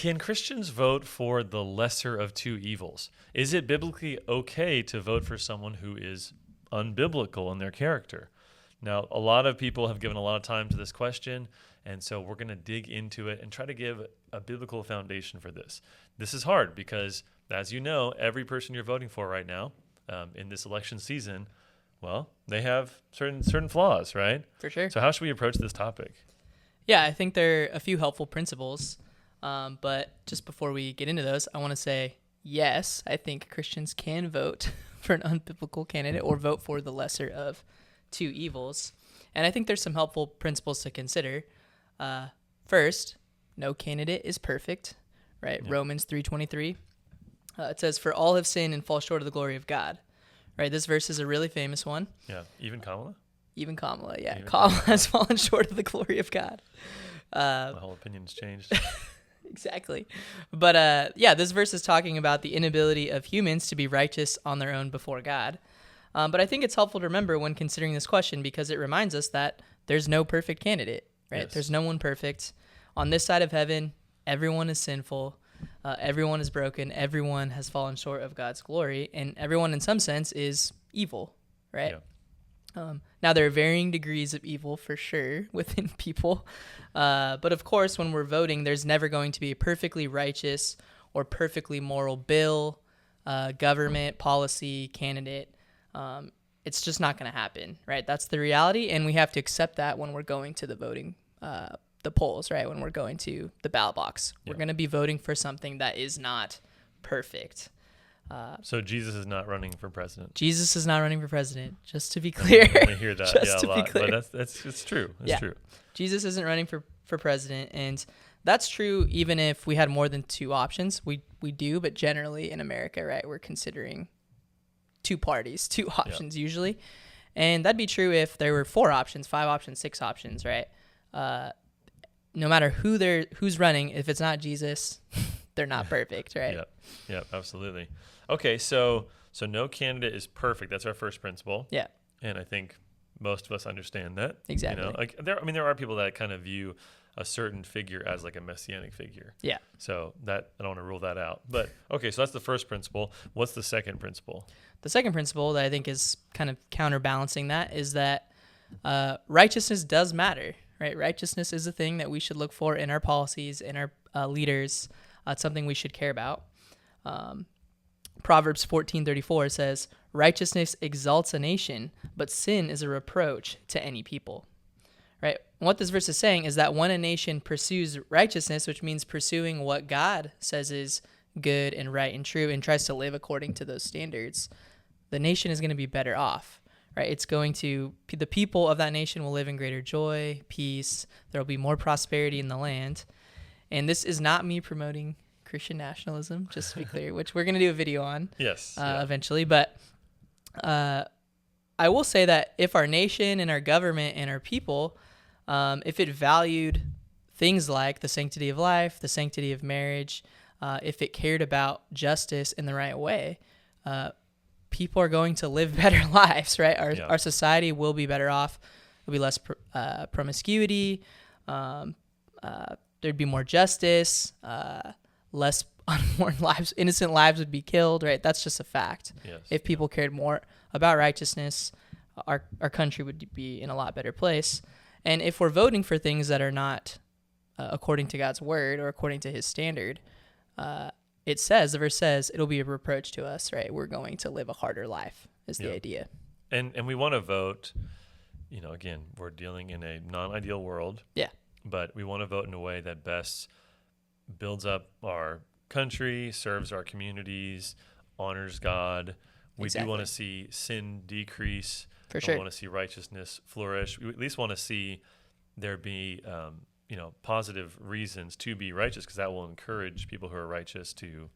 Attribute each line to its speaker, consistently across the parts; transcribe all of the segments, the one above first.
Speaker 1: Can Christians vote for the lesser of two evils? Is it biblically okay to vote for someone who is unbiblical in their character? Now, a lot of people have given a lot of time to this question, and so we're going to dig into it and try to give a biblical foundation for this. This is hard because, as you know, every person you're voting for right now in this election season, well, they have certain flaws, right?
Speaker 2: For sure.
Speaker 1: So how should we approach this topic?
Speaker 2: Yeah, I think there are a few helpful principles. But just before we get into those, I want to say, yes, I think Christians can vote for an unbiblical candidate or vote for the lesser of two evils. And I think there's some helpful principles to consider. First, no candidate is perfect, right?
Speaker 1: Yeah.
Speaker 2: Romans 3:23. It says, "For all have sinned and fall short of the glory of God." Right? This verse is a really famous one.
Speaker 1: Yeah, even Kamala?
Speaker 2: Even Kamala, yeah.
Speaker 1: Even
Speaker 2: Kamala has fallen short of the glory of God.
Speaker 1: My whole opinion's changed.
Speaker 2: Exactly. But this verse is talking about the inability of humans to be righteous on their own before God. But I think it's helpful to remember when considering this question because it reminds us that there's no perfect candidate, right?
Speaker 1: Yes.
Speaker 2: There's no one perfect. On this side of heaven, everyone is sinful. Everyone is broken. Everyone has fallen short of God's glory. And everyone, in some sense, is evil, right?
Speaker 1: Yeah.
Speaker 2: Now, there are varying degrees of evil for sure within people. But of course, when we're voting, there's never going to be a perfectly righteous or perfectly moral bill, government, policy, candidate. It's just not going to happen, right? That's the reality. And we have to accept that when we're going to the voting, the polls, right? When we're going to the ballot box, we're going to be voting for something that is not perfect.
Speaker 1: So Jesus is not running for president.
Speaker 2: Jesus is not running for president, just to be clear.
Speaker 1: I hear that
Speaker 2: Just
Speaker 1: a lot,
Speaker 2: be clear.
Speaker 1: but it's true. It's true.
Speaker 2: Jesus isn't running for president, and that's true even if we had more than two options. We do, but generally in America, right, we're considering two parties, two options usually. And that'd be true if there were 4 options, 5 options, 6 options, right? No matter who's running, if it's not Jesus, they're not perfect, right?
Speaker 1: Yep, absolutely. Okay, so no candidate is perfect. That's our first principle.
Speaker 2: Yeah.
Speaker 1: And I think most of us understand that.
Speaker 2: Exactly.
Speaker 1: You know, like there are people that kind of view a certain figure as like a messianic figure.
Speaker 2: Yeah.
Speaker 1: So that I don't want to rule that out. But okay, so that's the first principle. What's the second principle?
Speaker 2: The second principle that I think is kind of counterbalancing that is that righteousness does matter, right? Righteousness is a thing that we should look for in our policies, in our leaders. It's something we should care about. Proverbs 14:34 says, "Righteousness exalts a nation, but sin is a reproach to any people." Right? And what this verse is saying is that when a nation pursues righteousness, which means pursuing what God says is good and right and true and tries to live according to those standards, the nation is going to be better off. Right? It's going to, the people of that nation will live in greater joy, peace. There will be more prosperity in the land. And this is not me promoting Christian nationalism, just to be clear, which we're going to do a video on eventually. But I will say that if our nation and our government and our people, if it valued things like the sanctity of life, the sanctity of marriage, if it cared about justice in the right way, people are going to live better lives, right? Our society will be better off. There'll be less promiscuity. There'd be more justice. Less unborn lives, innocent lives would be killed, right? That's just a fact.
Speaker 1: Yes.
Speaker 2: If people cared more about righteousness, our country would be in a lot better place. And if we're voting for things that are not according to God's word or according to his standard, the verse says, it'll be a reproach to us, right? We're going to live a harder life is the idea.
Speaker 1: And we want to vote, again, we're dealing in a non-ideal world.
Speaker 2: Yeah.
Speaker 1: But we want to vote in a way that best builds up our country, serves our communities, honors God. We do want to see sin decrease.
Speaker 2: For sure.
Speaker 1: We want to see righteousness flourish. We at least want to see there be, positive reasons to be righteous, because that will encourage people who are righteous to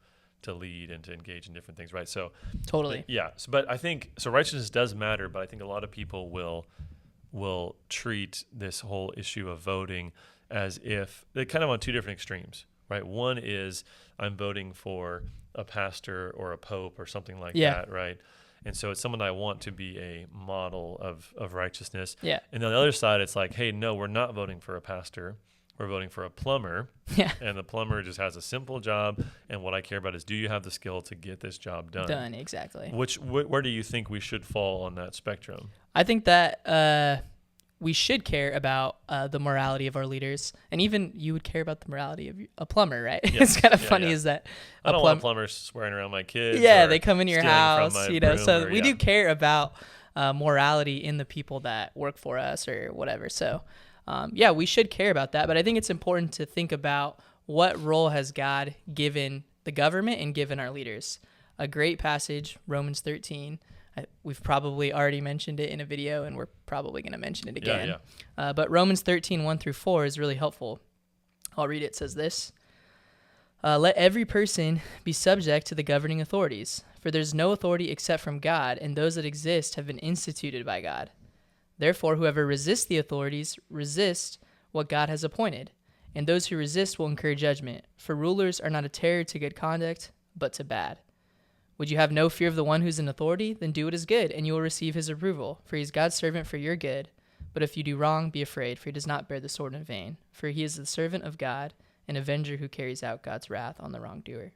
Speaker 1: lead and to engage in different things, right? So
Speaker 2: totally.
Speaker 1: Yeah. But I think righteousness does matter, but I think a lot of people will treat this whole issue of voting as if they're kind of on two different extremes. Right. One is I'm voting for a pastor or a pope or something like that. Right. And so it's someone I want to be a model of righteousness.
Speaker 2: Yeah.
Speaker 1: And on the other side, it's like, hey, no, we're not voting for a pastor. we're voting for a plumber,
Speaker 2: Yeah.
Speaker 1: and the plumber just has a simple job, and what I care about is, do you have the skill to get this job done?
Speaker 2: Done, exactly.
Speaker 1: Where do you think we should fall on that spectrum?
Speaker 2: I think that we should care about the morality of our leaders, and even you would care about the morality of a plumber, right?
Speaker 1: Yes.
Speaker 2: It's kind of
Speaker 1: Yeah,
Speaker 2: funny
Speaker 1: yeah.
Speaker 2: is that
Speaker 1: I don't want plumbers swearing around my kids.
Speaker 2: yeah,
Speaker 1: or
Speaker 2: they come into your
Speaker 1: stealing from
Speaker 2: house,
Speaker 1: my
Speaker 2: you know,
Speaker 1: broom
Speaker 2: so
Speaker 1: or-
Speaker 2: we
Speaker 1: yeah.
Speaker 2: do care about morality in the people that work for us or whatever. So yeah, we should care about that, but I think it's important to think about what role has God given the government and given our leaders. A great passage, Romans 13. We've probably already mentioned it in a video, and we're probably going to mention it again.
Speaker 1: Yeah.
Speaker 2: But Romans 13, 1 through 4 is really helpful. I'll read it. It says this. Let every person be subject to the governing authorities, for there's no authority except from God, and those that exist have been instituted by God. Therefore, whoever resists the authorities resists what God has appointed, and those who resist will incur judgment. For rulers are not a terror to good conduct, but to bad. Would you have no fear of the one who's in authority? Then do what is good, and you will receive his approval, for he is God's servant for your good. But if you do wrong, be afraid, for he does not bear the sword in vain, for he is the servant of God, an avenger who carries out God's wrath on the wrongdoer.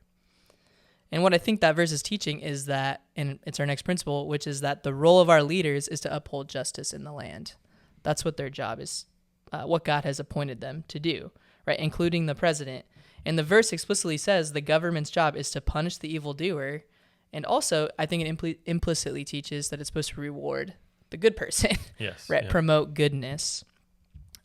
Speaker 2: And what I think that verse is teaching is that, and it's our next principle, which is that the role of our leaders is to uphold justice in the land. That's what their job is, what God has appointed them to do, right? Including the president. And the verse explicitly says the government's job is to punish the evildoer. And also, I think it implicitly teaches that it's supposed to reward the good person,
Speaker 1: Yes.
Speaker 2: right?
Speaker 1: Yeah.
Speaker 2: Promote goodness.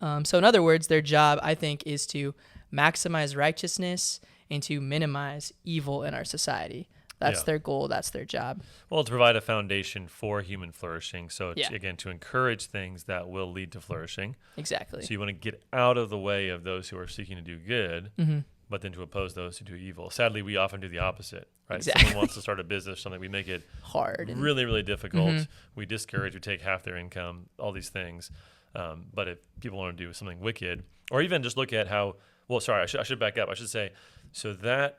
Speaker 2: So in other words, their job, I think, is to maximize righteousness and to minimize evil in our society. That's
Speaker 1: Yeah.
Speaker 2: their goal. That's their job.
Speaker 1: Well, to provide a foundation for human flourishing. So, it's,
Speaker 2: Yeah.
Speaker 1: again, to encourage things that will lead to flourishing.
Speaker 2: Exactly.
Speaker 1: So you want to get out of the way of those who are seeking to do good,
Speaker 2: Mm-hmm.
Speaker 1: but then to oppose those who do evil. Sadly, we often do the opposite, right?
Speaker 2: Exactly.
Speaker 1: Someone wants to start a business or something, we make it
Speaker 2: Hard. And,
Speaker 1: really, really difficult.
Speaker 2: Mhm.
Speaker 1: We discourage, we take half their income, all these things. But if people want to do something wicked, or even just look at how, well, sorry, I should back up. I should say, so that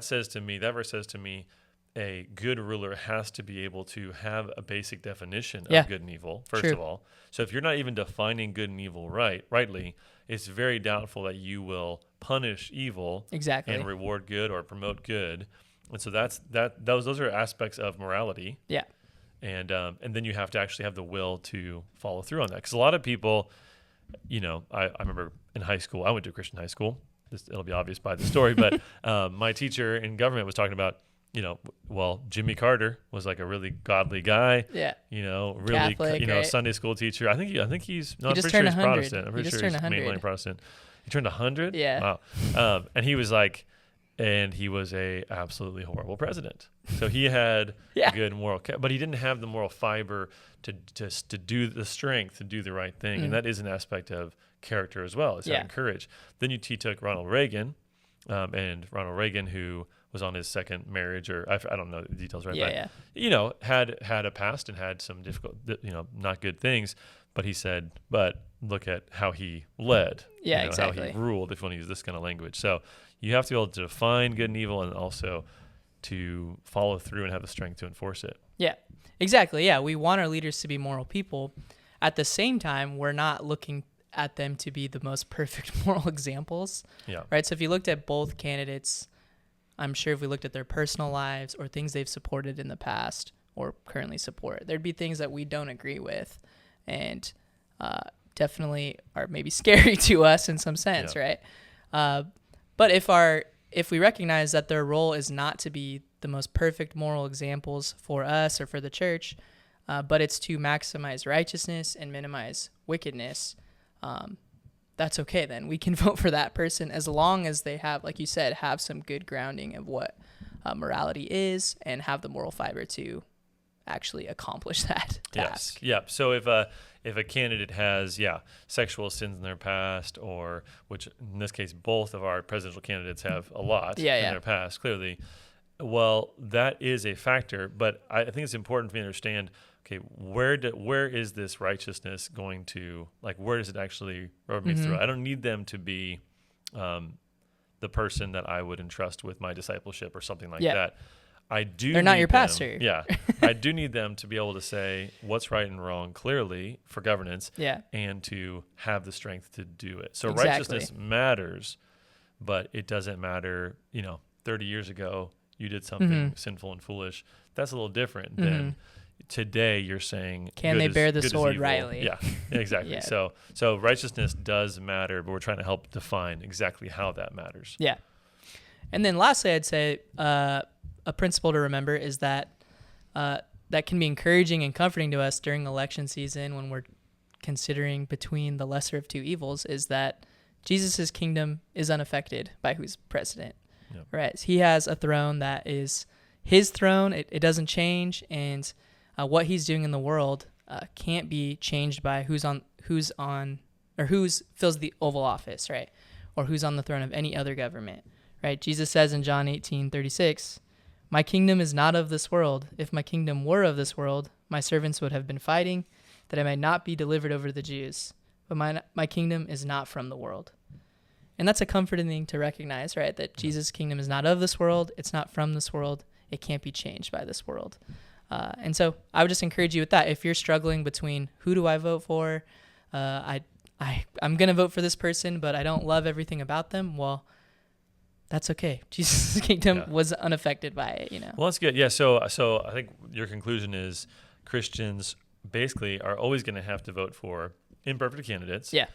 Speaker 1: says to me, that verse says to me, a good ruler has to be able to have a basic definition
Speaker 2: Yeah.
Speaker 1: of good and evil, first
Speaker 2: True.
Speaker 1: of all. So if you're not even defining good and evil rightly, it's very doubtful that you will punish evil
Speaker 2: exactly.
Speaker 1: and reward good or promote good. And so those are aspects of morality.
Speaker 2: Yeah.
Speaker 1: And then you have to actually have the will to follow through on that. Because a lot of people, you know, I remember in high school, I went to a Christian high school. It'll be obvious by the story, but my teacher in government was talking about, you know, well, Jimmy Carter was like a really godly guy.
Speaker 2: Yeah.
Speaker 1: You know, really,
Speaker 2: Catholic, right?
Speaker 1: Sunday school teacher. I think he's. No,
Speaker 2: He
Speaker 1: I'm
Speaker 2: just
Speaker 1: pretty sure
Speaker 2: turned
Speaker 1: he's
Speaker 2: 100.
Speaker 1: Protestant. I'm
Speaker 2: He
Speaker 1: pretty
Speaker 2: just
Speaker 1: sure he's
Speaker 2: turned 100.
Speaker 1: mainline Protestant. He turned 100.
Speaker 2: Yeah.
Speaker 1: Wow. And he was like, and he was a absolutely horrible president. So he had
Speaker 2: Yeah.
Speaker 1: good moral, but he didn't have the moral fiber to do the strength to do the right thing,
Speaker 2: Mm.
Speaker 1: and that is an aspect of character as well. It's
Speaker 2: Yeah.
Speaker 1: having courage. Then he took Ronald Reagan, and Ronald Reagan, who was on his second marriage, or I don't know the details right,
Speaker 2: Yeah,
Speaker 1: but
Speaker 2: yeah.
Speaker 1: you know, had a past and had some difficult, you know, not good things. But he said, but look at how he led.
Speaker 2: Yeah,
Speaker 1: you know,
Speaker 2: exactly.
Speaker 1: How he ruled, if you want to use this kind of language. So you have to be able to define good and evil, and also to follow through and have the strength to enforce it.
Speaker 2: Yeah, exactly. Yeah, we want our leaders to be moral people. At the same time, we're not looking at them to be the most perfect moral examples,
Speaker 1: Yeah.
Speaker 2: right? So if you looked at both candidates, I'm sure if we looked at their personal lives or things they've supported in the past or currently support, there'd be things that we don't agree with and definitely are maybe scary to us in some sense,
Speaker 1: Yeah.
Speaker 2: right? But if we recognize that their role is not to be the most perfect moral examples for us or for the church, but it's to maximize righteousness and minimize wickedness, that's okay then. We can vote for that person as long as they have, like you said, have some good grounding of what morality is and have the moral fiber to actually accomplish that task.
Speaker 1: Yes. Yep. So if a candidate has sexual sins in their past, or which in this case both of our presidential candidates have a lot in their past, clearly, well, that is a factor. But I think it's important for me to understand, okay, where is this righteousness going to, like, where does it actually rub me through? I don't need them to be the person that I would entrust with my discipleship or something like that. I do.
Speaker 2: They're not
Speaker 1: need
Speaker 2: your
Speaker 1: them-
Speaker 2: pastor.
Speaker 1: Yeah, I do need them to be able to say what's right and wrong clearly for governance,
Speaker 2: Yeah.
Speaker 1: and to have the strength to do it. So
Speaker 2: Exactly.
Speaker 1: righteousness matters, but it doesn't matter. 30 years ago you did something sinful and foolish. That's a little different than today. You're saying,
Speaker 2: Can
Speaker 1: good
Speaker 2: they
Speaker 1: is-
Speaker 2: bear the
Speaker 1: good is
Speaker 2: sword
Speaker 1: evil.
Speaker 2: rightly?
Speaker 1: Yeah, exactly.
Speaker 2: Yeah.
Speaker 1: So righteousness does matter, but we're trying to help define exactly how that matters.
Speaker 2: Yeah. And then lastly, I'd say a principle to remember is that that can be encouraging and comforting to us during election season when we're considering between the lesser of two evils, is that Jesus' kingdom is unaffected by who's president.
Speaker 1: Yep.
Speaker 2: Right? He has a throne that is his throne. It doesn't change, and what he's doing in the world can't be changed by who fills the Oval Office, right? Or who's on the throne of any other government, right? Jesus says in John 18:36, "My kingdom is not of this world. If my kingdom were of this world, my servants would have been fighting, that I might not be delivered over to the Jews. But my kingdom is not from the world." And that's a comforting thing to recognize, right? That Jesus' kingdom is not of this world. It's not from this world. It can't be changed by this world. And so I would just encourage you with that. If you're struggling between who do I vote for, I'm going to vote for this person, but I don't love everything about them. Well, that's okay. Jesus' kingdom was unaffected by it,
Speaker 1: Well, that's good. Yeah. So I think your conclusion is Christians basically are always going to have to vote for imperfect candidates.
Speaker 2: Yeah.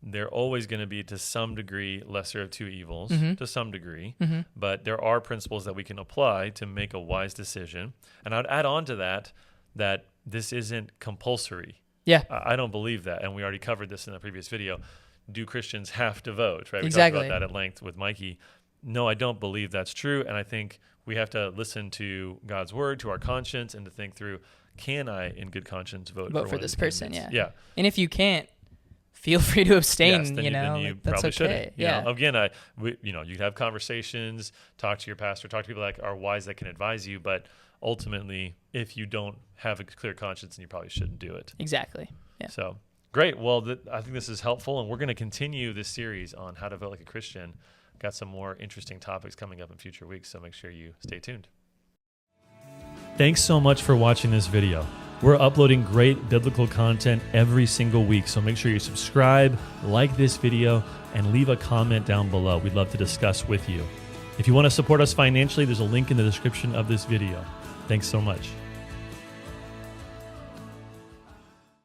Speaker 1: They're always going to be, to some degree, lesser of two evils, to some degree. But there are principles that we can apply to make a wise decision. And I'd add on to that this isn't compulsory.
Speaker 2: Yeah.
Speaker 1: I don't believe that. And we already covered this in a previous video. Do Christians have to vote? Right?
Speaker 2: Exactly.
Speaker 1: We talked about that at length with Mikey. No, I don't believe that's true. And I think we have to listen to God's word, to our conscience, and to think through, can I, in good conscience, vote
Speaker 2: for
Speaker 1: one
Speaker 2: this
Speaker 1: of these
Speaker 2: person?
Speaker 1: candidates?
Speaker 2: Yeah. And if you can't, feel free to abstain.
Speaker 1: Yes, then you
Speaker 2: that's
Speaker 1: probably
Speaker 2: okay.
Speaker 1: shouldn't.
Speaker 2: Yeah.
Speaker 1: Again, you can have conversations, talk to your pastor, talk to people that are wise that can advise you. But ultimately, if you don't have a clear conscience, then you probably shouldn't do it.
Speaker 2: Exactly. Yeah.
Speaker 1: So great. Well, I think this is helpful, and we're going to continue this series on how to vote like a Christian. Got some more interesting topics coming up in future weeks, so make sure you stay tuned. Thanks so much for watching this video. We're uploading great biblical content every single week, so make sure you subscribe, like this video, and leave a comment down below. We'd love to discuss with you. If you want to support us financially, there's a link in the description of this video. Thanks so much.